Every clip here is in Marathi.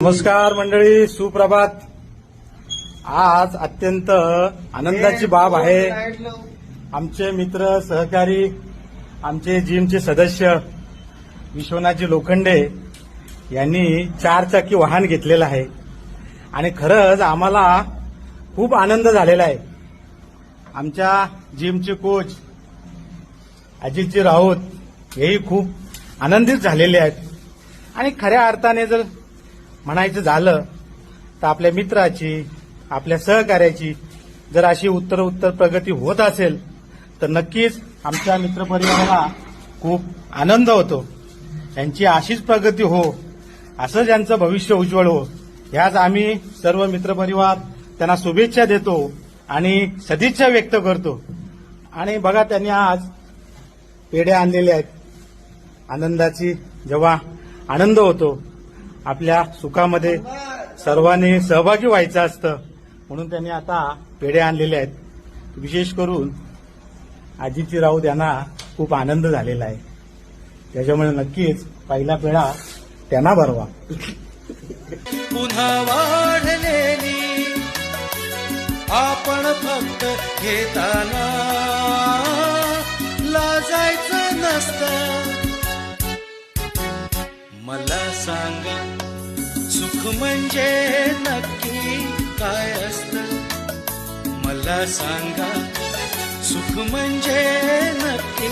नमस्कार मंडळी, सुप्रभात. आज अत्यंत आनंदाची बाब आहे. आमचे मित्र सहकारी, आमचे जिमचे सदस्य विश्वनाथजी लोखंडे यांनी 4 चाकी वाहन घेतलेलं आहे आणि खरंच आम्हाला खूप आनंद झालेला आहे. आमच्या जिमचे कोच अजितजी राऊत हेही खूप आनंदित झालेले आहेत आणि खऱ्या अर्थाने जर म्हणायचं झालं तर आपल्या मित्राची, आपल्या सहकार्याची जर अशी उत्तर प्रगती होत असेल तर नक्कीच आमच्या मित्रपरिवाराला खूप आनंद होतो. त्यांची अशीच प्रगती हो, असं त्यांचं भविष्य उज्ज्वल हो, ह्याच आम्ही सर्व मित्रपरिवार त्यांना शुभेच्छा देतो आणि सदिच्छा व्यक्त करतो. आणि बघा, त्यांनी आज पेढे आणलेले आहेत. आनंदाची जेव्हा आनंद होतो, आपल्या सुखामध्ये सर्वांनी सहभागी व्हायचं असतं, म्हणून त्यांनी आता पेढे आणलेले आहेत. विशेष करून अजितजी राऊत यांना खूप आनंद झालेला आहे, त्याच्यामुळे नक्कीच पहिला पेढा त्यांना भरवा. पुन्हा वाढलेली आपण फक्त घेताना लाजायचं नसतं. मला सांगा, सुख म्हणजे नक्की काय असतं? मला सांगा, सुख म्हणजे नक्की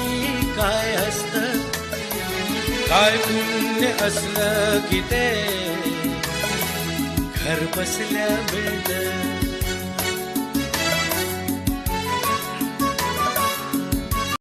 काय असतं? काय पुण्य असलं की ते घर बसल्या मिळतं.